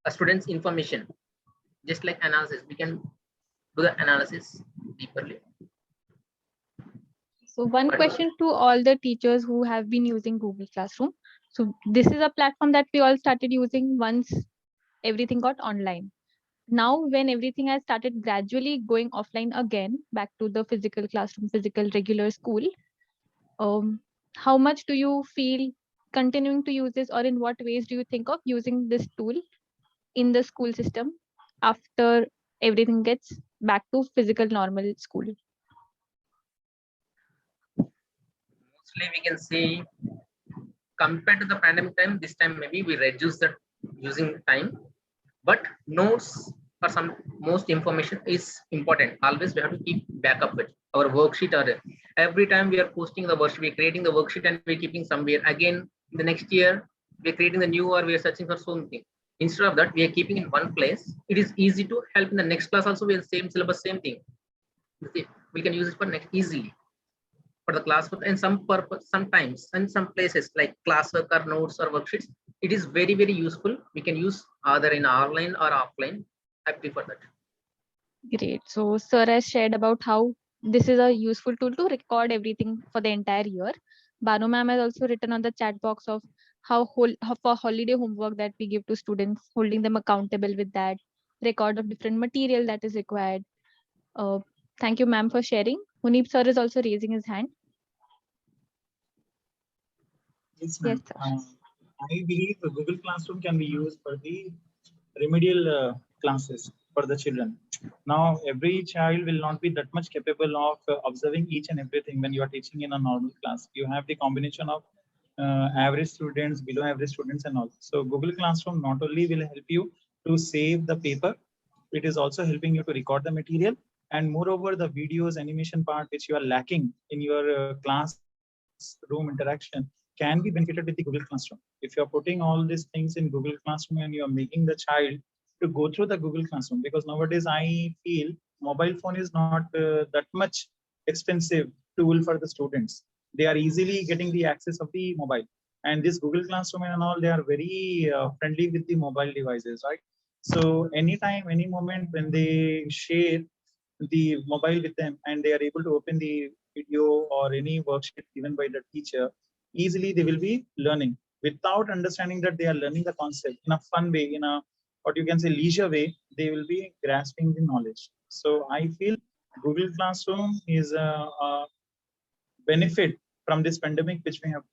students' information. Just like analysis, we can do the analysis deeperly. So one question to all the teachers who have been using Google Classroom. So this is a platform that we all started using once everything got online. Now, when everything has started gradually going offline again, back to the physical classroom, physical regular school, how much do you feel continuing to use this, or in what ways do you think of using this tool in the school system after everything gets back to physical normal school? Mostly we can see, compared to the pandemic time, this time maybe we reduce the using time, but notes or some most information is important. Always we have to keep backup with our worksheet, or every time we are posting the worksheet, we're creating the worksheet and we're keeping somewhere. Again, in the next year, we're creating the new, or we are searching for something. Instead of that, we are keeping in one place. It is easy to help in the next class also. We have same syllabus, same thing. We can use it for next easily for the class, but in some purpose, sometimes in some places like classwork or notes or worksheets, it is very useful. We can use either in online or offline. I prefer that. Great. So sir has shared about how this is a useful tool to record everything for the entire year. Banu ma'am has also written on the chat box of how for holiday homework that we give to students, holding them accountable with that, record of different material that is required. Thank you, ma'am, for sharing. Munib sir is also raising his hand. Yes, ma'am. Yes, sir. I believe the Google Classroom can be used for the remedial classes for the children. Now, every child will not be that much capable of observing each and everything when you are teaching in a normal class. You have the combination of average students, below average students, and all. So Google Classroom not only will help you to save the paper, it is also helping you to record the material. And moreover, the videos, animation part, which you are lacking in your classroom interaction, can be benefited with the Google Classroom. If you're putting all these things in Google Classroom and you're making the child to go through the Google Classroom, because nowadays I feel mobile phone is not that much expensive tool for the students. They are easily getting the access of the mobile, and this Google Classroom and all, they are very friendly with the mobile devices, right? So anytime, any moment when they share the mobile with them and they are able to open the video or any worksheet given by the teacher, easily they will be learning without understanding that they are learning the concept in a fun way, in a what you can say leisure way. They will be grasping the knowledge. So I feel Google Classroom is a benefit from this pandemic which we have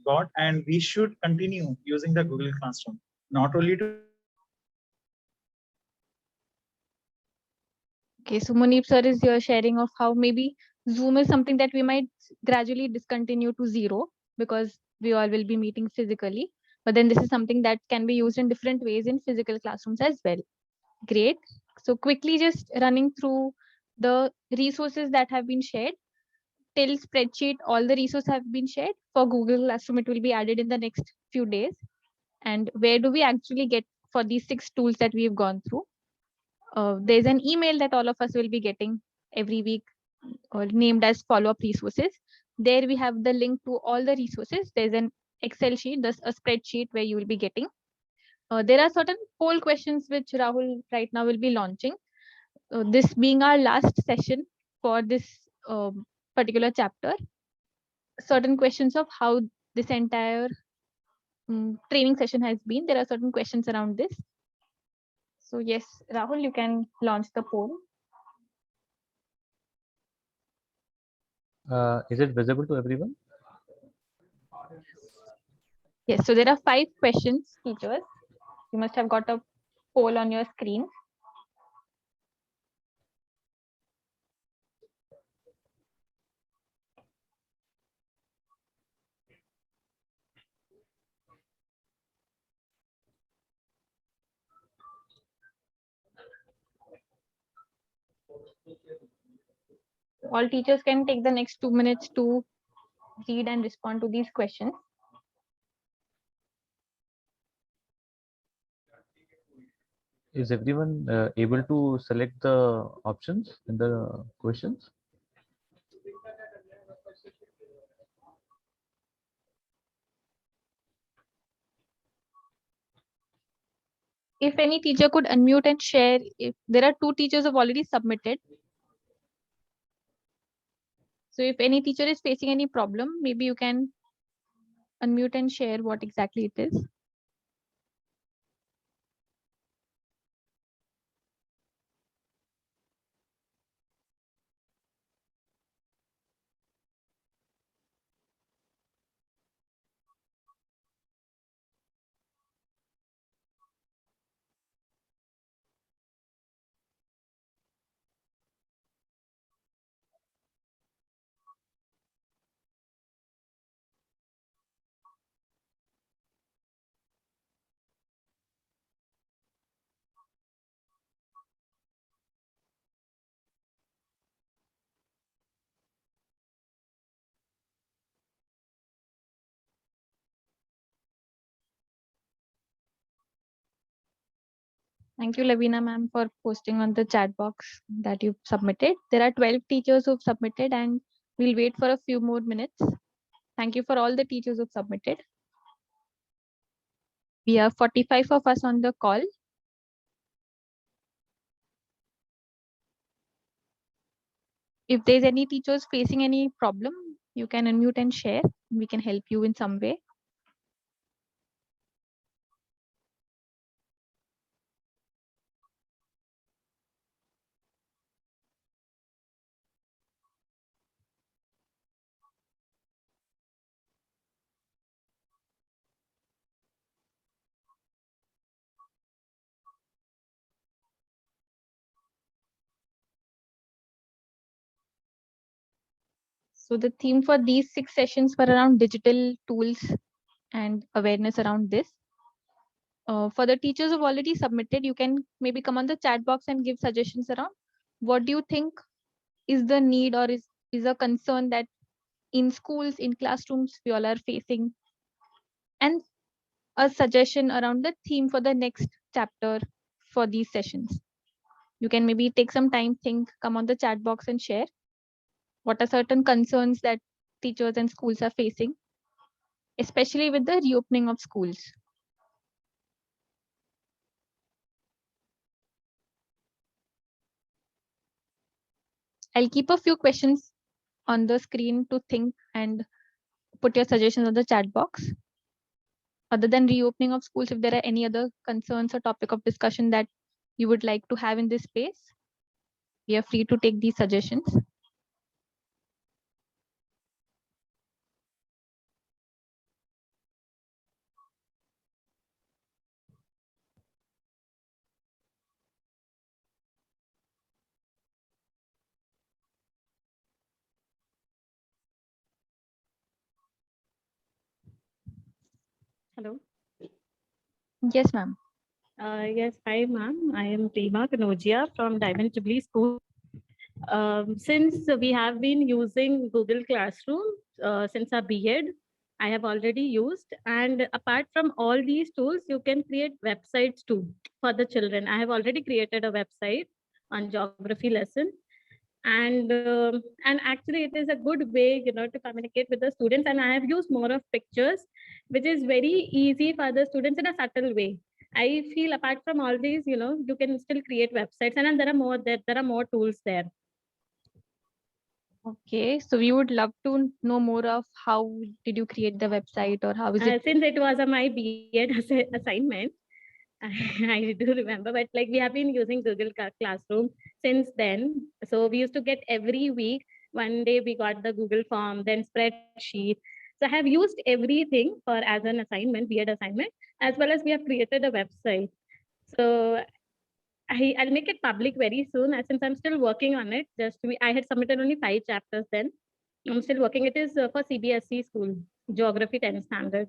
got, and we should continue using the Google Classroom not only to. Okay, so Munib sir is your sharing of how maybe Zoom is something that we might gradually discontinue to zero because we all will be meeting physically. But then this is something that can be used in different ways in physical classrooms as well. Great. So quickly just running through the resources that have been shared. Till spreadsheet, all the resources have been shared. For Google Classroom, it will be added in the next few days. And where do we actually get for these 6 tools that we've gone through? There's an email that all of us will be getting every week, or named as follow-up resources. There we have the link to all the resources. There's an Excel sheet, there's a spreadsheet where you will be getting. There are certain poll questions which Rahul right now will be launching. This being our last session for this particular chapter, certain questions of how this entire training session has been. There are certain questions around this. So yes, Rahul, you can launch the poll. Is it visible to everyone? Yes, so there are 5 questions, teachers. You must have got a poll on your screen. All teachers can take the next 2 minutes to read and respond to these questions. Is everyone able to select the options in the questions? If any teacher could unmute and share, if there are 2 teachers who have already submitted. So if any teacher is facing any problem, maybe you can unmute and share what exactly it is. Thank you, Lavina ma'am, for posting on the chat box that you've submitted. There are 12 teachers who've submitted, and we'll wait for a few more minutes. Thank you for all the teachers who've submitted. We have 45 of us on the call. If there's any teachers facing any problem, you can unmute and share. We can help you in some way. So the theme for these 6 sessions were around digital tools and awareness around this. For the teachers who've already submitted, you can maybe come on the chat box and give suggestions around what do you think is the need or is a concern that in schools, in classrooms, we all are facing, and a suggestion around the theme for the next chapter for these sessions. You can maybe take some time, think, come on the chat box and share what are certain concerns that teachers and schools are facing, especially with the reopening of schools. I'll keep a few questions on the screen to think and put your suggestions on the chat box. Other than reopening of schools, if there are any other concerns or topic of discussion that you would like to have in this space, we are free to take these suggestions. Hello. Yes, ma'am. Yes, hi, ma'am. I am Prima Kanodia from Diamond Jubilee School. Since we have been using Google Classroom since our B.Ed, I have already used. And apart from all these tools, you can create websites too for the children. I have already created a website on geography lesson. And actually it is a good way, to communicate with the students. And I have used more of pictures, which is very easy for the students in a subtle way. I feel apart from all these, you can still create websites, and then there are more tools there. Okay, so we would love to know more of how did you create the website, or how is it? Since it was my B.Ed assignment, I do remember, but like we have been using Google Classroom since then. So we used to get every week. One day we got the Google form, then spreadsheet. So I have used everything for as an assignment, B.Ed assignment, as well as we have created a website. So I'll make it public very soon, since I'm still working on it. I had submitted only 5 chapters then. I'm still working. It is for CBSE school, Geography 10 standard.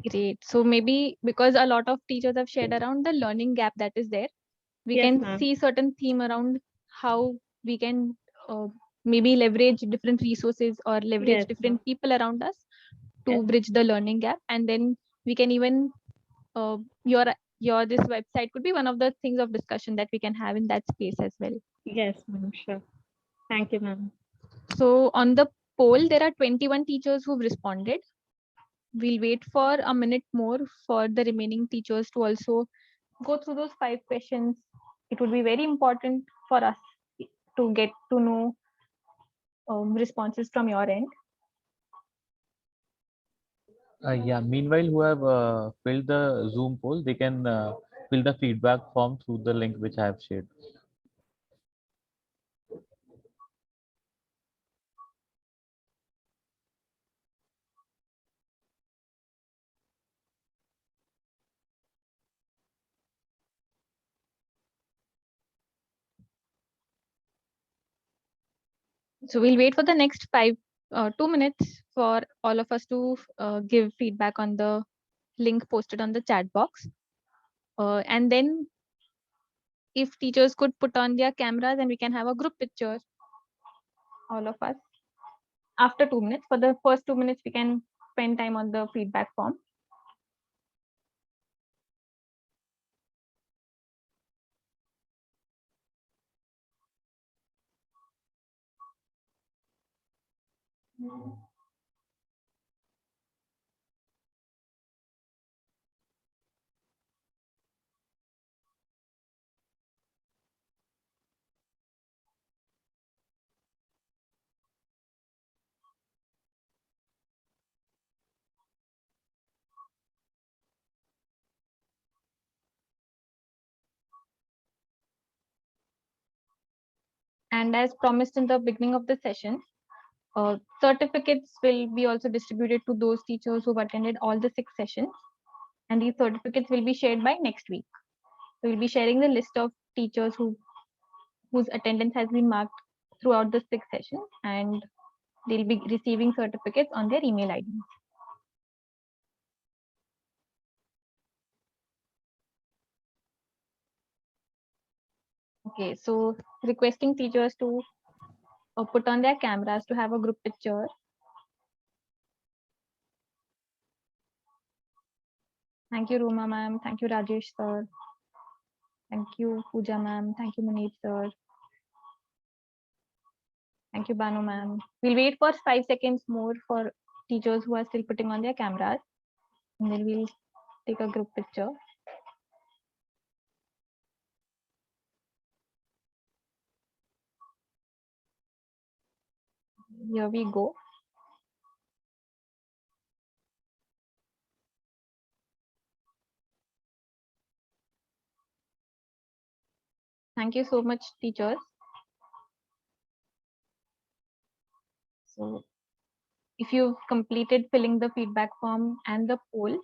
Great. So maybe because a lot of teachers have shared around the learning gap that is there, we Yes, can ma'am. see certain theme around how we can maybe leverage different resources or leverage Yes, different people around us to Yes. bridge the learning gap. And then we can even your this website could be one of the things of discussion that we can have in that space as well. Yes, ma'am. Sure. Thank you, ma'am. So on the poll, there are 21 teachers who've responded. We'll wait for a minute more for the remaining teachers to also go through those 5 questions. It would be very important for us to get to know responses from your end. Yeah, meanwhile, who have filled the Zoom poll, they can fill the feedback form through the link which I have shared. So we'll wait for the next 2 minutes for all of us to give feedback on the link posted on the chat box. And then if teachers could put on their cameras and we can have a group picture, all of us. After 2 minutes, for the first 2 minutes, we can spend time on the feedback form. And as promised in the beginning of the session, certificates will be also distributed to those teachers who've attended all the 6 sessions. And these certificates will be shared by next week. So we'll be sharing the list of teachers whose attendance has been marked throughout the 6 sessions, and they'll be receiving certificates on their email ID. Okay, so requesting teachers to put on their cameras to have a group picture. Thank you, Ruma ma'am. Thank you, Rajesh sir. Thank you, Pooja ma'am. Thank you, Munir sir. Thank you, Banu ma'am. We'll wait for 5 seconds more for teachers who are still putting on their cameras, and then we'll take a group picture. Here we go. Thank you so much, teachers. So if you've completed filling the feedback form and the poll,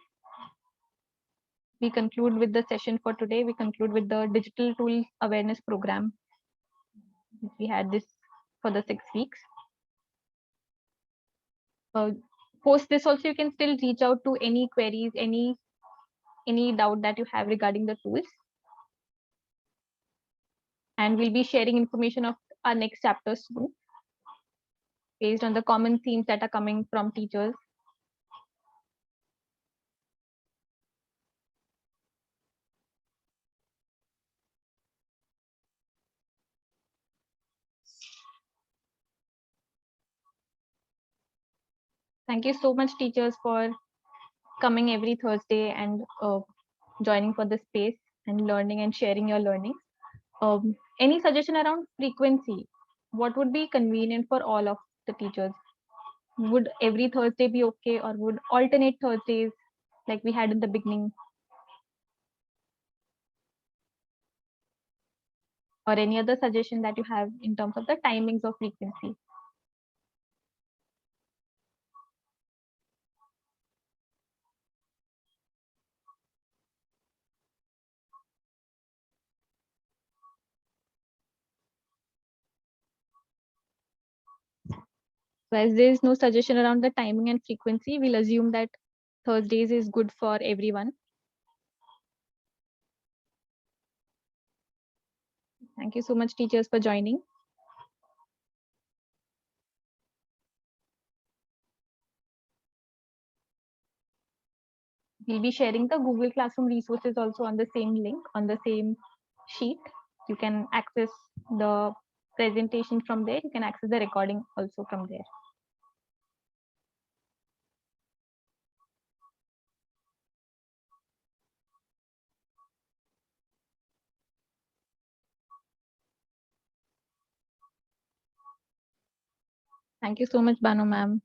we conclude with the session for today. We conclude with the digital tool awareness program. We had this for the 6 weeks. Post this also, you can still reach out to any queries, any doubt that you have regarding the tools. And we'll be sharing information of our next chapter soon, based on the common themes that are coming from teachers. Thank you so much, teachers, for coming every Thursday and joining for the space and learning and sharing your learning. Any suggestion around frequency? What would be convenient for all of the teachers? Would every Thursday be okay, or would alternate Thursdays like we had in the beginning? Or any other suggestion that you have in terms of the timings of frequency? So as there is no suggestion around the timing and frequency, we'll assume that Thursdays is good for everyone. Thank you so much, teachers, for joining. we'll be sharing the Google Classroom resources also on the same link, on the same sheet. You can access the presentation from there. You can access the recording also from there. Thank you so much, Banu ma'am.